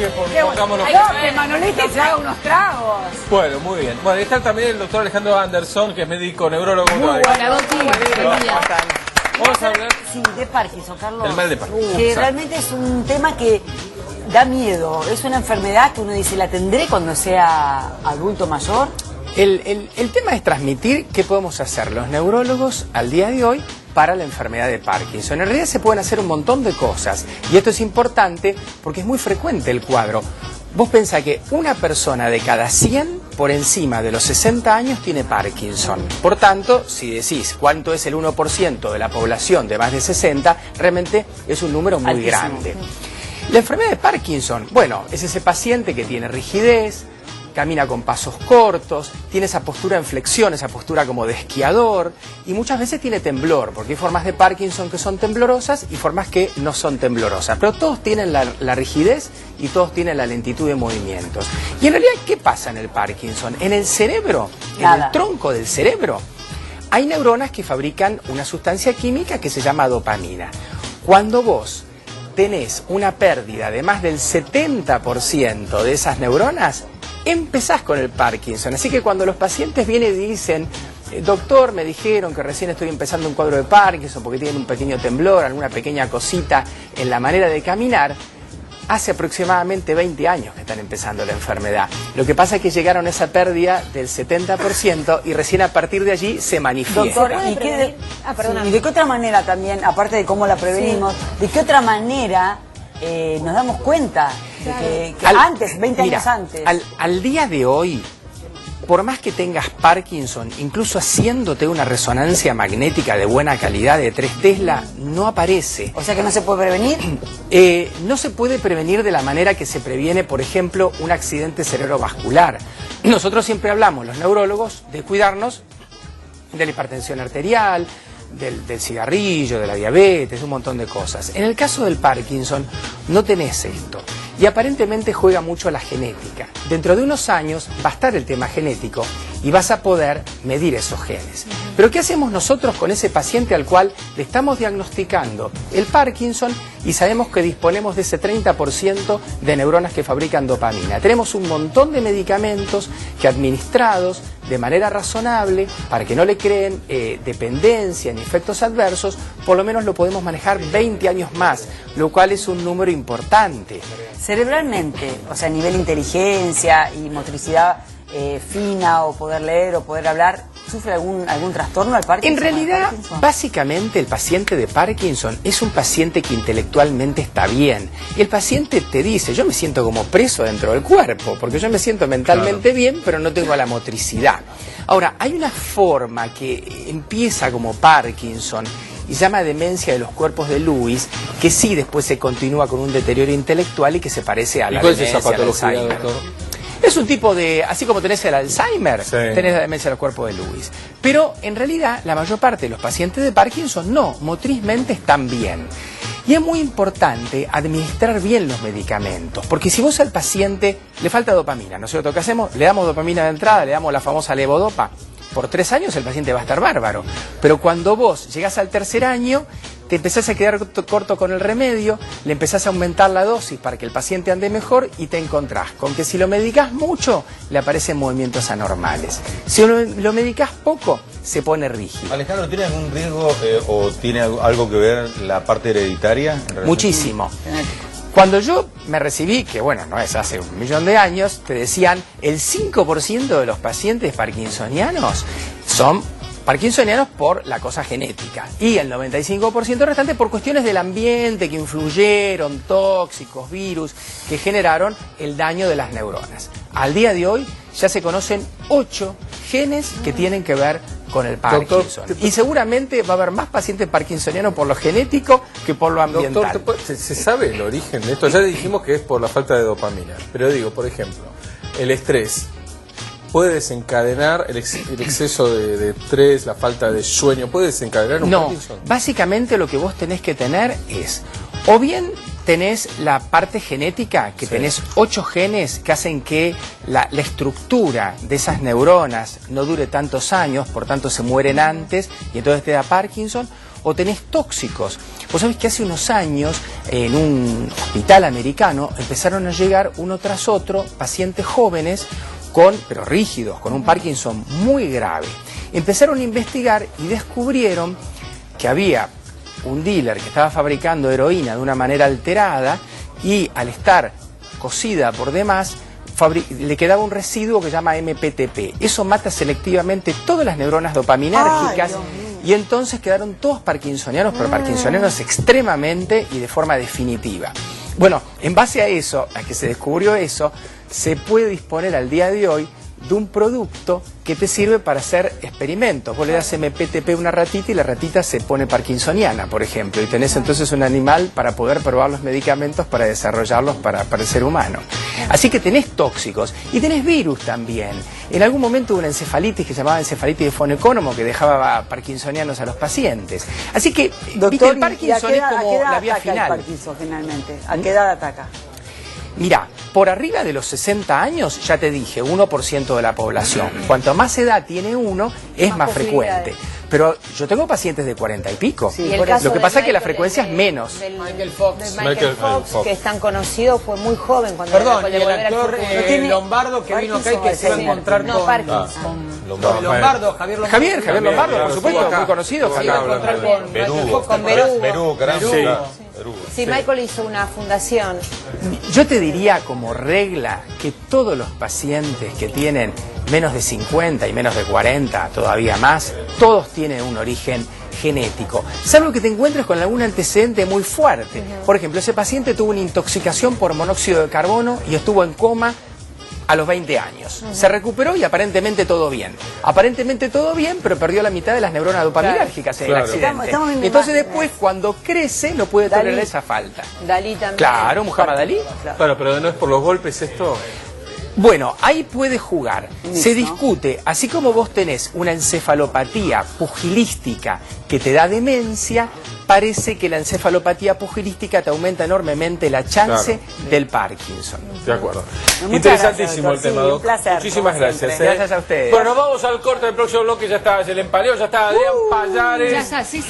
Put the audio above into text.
así que No, que Manolete se haga unos tragos. Bueno, muy bien. Bueno, está también el doctor Alejandro Anderson, que es médico neurólogo. Muy buena, Vamos a hablar Sí, de Parkinson, Carlos. del mal de Parkinson. Que realmente es un tema que da miedo. Es una enfermedad que uno dice, ¿la tendré cuando sea adulto mayor? El tema es transmitir qué podemos hacer los neurólogos al día de hoy para la enfermedad de Parkinson. En realidad se pueden hacer un montón de cosas y esto es importante porque es muy frecuente el cuadro. Vos pensás que una persona de cada 100 por encima de los 60 años tiene Parkinson. Por tanto, si decís cuánto es el 1% de la población de más de 60, realmente es un número muy altísimo. grande. La enfermedad de Parkinson, bueno, es ese paciente que tiene rigidez, camina con pasos cortos, tiene esa postura en flexión, esa postura como de esquiador y muchas veces tiene temblor, porque hay formas de Parkinson que son temblorosas y formas que no son temblorosas, pero todos tienen la rigidez y todos tienen la lentitud de movimientos. Y en realidad, ¿qué pasa en el Parkinson? En el cerebro, en el tronco del cerebro, hay neuronas que fabrican una sustancia química que se llama dopamina. Cuando vos tenés una pérdida de más del 70% de esas neuronas, empezás con el Parkinson. Así que cuando los pacientes vienen y dicen, doctor, me dijeron que recién estoy empezando un cuadro de Parkinson porque tienen un pequeño temblor, alguna pequeña cosita en la manera de caminar, hace aproximadamente 20 años que están empezando la enfermedad. Lo que pasa es que llegaron a esa pérdida del 70% y recién a partir de allí se manifiesta. Doctor, ¿y de qué otra manera también, aparte de cómo la prevenimos, de qué otra manera nos damos cuenta de que antes, 20 años antes? Al día de hoy, por más que tengas Parkinson, incluso haciéndote una resonancia magnética de buena calidad de 3 Tesla, no aparece. O sea que no se puede prevenir. No se puede prevenir de la manera que se previene, por ejemplo, un accidente cerebrovascular. Nosotros siempre hablamos, los neurólogos, de cuidarnos de la hipertensión arterial, del cigarrillo, de la diabetes, un montón de cosas. En el caso del Parkinson no tenés esto y aparentemente juega mucho la genética. Dentro de unos años va a estar el tema genético y vas a poder medir esos genes. Pero ¿qué hacemos nosotros con ese paciente al cual le estamos diagnosticando el Parkinson y sabemos que disponemos de ese 30% de neuronas que fabrican dopamina? Tenemos un montón de medicamentos que administrados de manera razonable, para que no le creen dependencia ni efectos adversos, por lo menos lo podemos manejar 20 años más, lo cual es un número importante. Cerebralmente, o sea, a nivel inteligencia y motricidad fina, o poder leer o poder hablar, ¿sufre algún trastorno al Parkinson? En realidad, básicamente el paciente de Parkinson es un paciente que intelectualmente está bien. Y el paciente te dice, yo me siento como preso dentro del cuerpo, porque yo me siento mentalmente bien, pero no tengo la motricidad. Ahora, hay una forma que empieza como Parkinson y se llama demencia de los cuerpos de Lewis, que sí después se continúa con un deterioro intelectual y que se parece a la demencia del Alzheimer. Es un tipo de, así como tenés el Alzheimer, tenés la demencia del cuerpo de Lewis. Pero en realidad la mayor parte de los pacientes de Parkinson no, motrizmente están bien. Y es muy importante administrar bien los medicamentos, porque si vos al paciente le falta dopamina, ¿no es cierto? ¿Qué hacemos? Le damos dopamina de entrada, le damos la famosa levodopa. Por 3 años el paciente va a estar bárbaro. Pero cuando vos llegás al tercer año, te empezás a quedar corto con el remedio, le empezás a aumentar la dosis para que el paciente ande mejor y te encontrás con que si lo medicás mucho, le aparecen movimientos anormales. Si lo medicás poco, se pone rígido. Alejandro, ¿tiene algún riesgo o tiene algo que ver la parte hereditaria? Muchísimo. Cuando yo me recibí, que bueno, no es hace 1.000.000 de años, te decían el 5% de los pacientes parkinsonianos son parkinsonianos por la cosa genética y el 95% restante por cuestiones del ambiente que influyeron, tóxicos, virus, que generaron el daño de las neuronas. Al día de hoy ya se conocen 8 genes que tienen que ver con el Parkinson. Doctor, y seguramente va a haber más pacientes parkinsonianos por lo genético que por lo ambiental. Doctor, ¿se sabe el origen de esto? Ya dijimos que es por la falta de dopamina, pero digo, por ejemplo, el estrés puede desencadenar el exceso de estrés, la falta de sueño, puede desencadenar un Parkinson. Básicamente lo que vos tenés que tener es, o bien tenés la parte genética, que tenés 8 genes que hacen que la estructura de esas neuronas no dure tantos años, por tanto se mueren antes y entonces te da Parkinson, o tenés tóxicos. Vos sabés que hace unos años en un hospital americano empezaron a llegar uno tras otro pacientes jóvenes pero rígidos, con un Parkinson muy grave. Empezaron a investigar y descubrieron que había un dealer que estaba fabricando heroína de una manera alterada y al estar cocida por demás, le quedaba un residuo que se llama MPTP. Eso mata selectivamente todas las neuronas dopaminérgicas y entonces quedaron todos parkinsonianos, pero parkinsonianos extremadamente y de forma definitiva. Bueno, en base a eso, a que se descubrió eso, se puede disponer al día de hoy de un producto que te sirve para hacer experimentos. Vos le das MPTP a una ratita y la ratita se pone parkinsoniana, por ejemplo, y tenés entonces un animal para poder probar los medicamentos para desarrollarlos para el ser humano. Así que tenés tóxicos y tenés virus también. En algún momento hubo una encefalitis que se llamaba encefalitis de Fonecónomo que dejaba parkinsonianos a los pacientes. Así que, doctor, viste, el Parkinson es como la vía final. El Parkinson, generalmente? ¿A qué edad ataca? Mirá, por arriba de los 60 años, ya te dije, 1% de la población. Cuanto más edad tiene uno, es más frecuente. Pero yo tengo pacientes de 40 y pico. Sí, lo que pasa es que la frecuencia es menos. Michael Fox, que es tan conocido, fue muy joven cuando... Perdón, y el actor Lombardo que vino acá y que se iba a encontrar con... Lombardo, Javier Lombardo, por supuesto, muy conocido. Se iba a encontrar con Berugo. Sí, Michael hizo una fundación. Yo te diría como regla que todos los pacientes que tienen menos de 50 y menos de 40, todavía más, todos tienen un origen genético, salvo que te encuentres con algún antecedente muy fuerte. Por ejemplo, ese paciente tuvo una intoxicación por monóxido de carbono y estuvo en coma a los 20 años. Se recuperó y aparentemente todo bien. Aparentemente todo bien, pero perdió la mitad de las neuronas dopaminérgicas en el accidente. Entonces después, cuando crece, no puede tolerar esa falta. Dalí también. Claro, Muhammad Ali. Claro, pero no es por los golpes esto. Bueno, ahí puede jugar. Se discute, así como vos tenés una encefalopatía pugilística que te da demencia, parece que la encefalopatía pugilística te aumenta enormemente la chance del Parkinson. De acuerdo. Muchas Interesantísimo gracias, el tema, sí, Doc. un placer, Muchísimas como gracias. siempre. Gracias a ustedes. Bueno, nos vamos al corte del próximo bloque. Ya está el empaleo, ya está Adrián Pallares. Ya está, sí.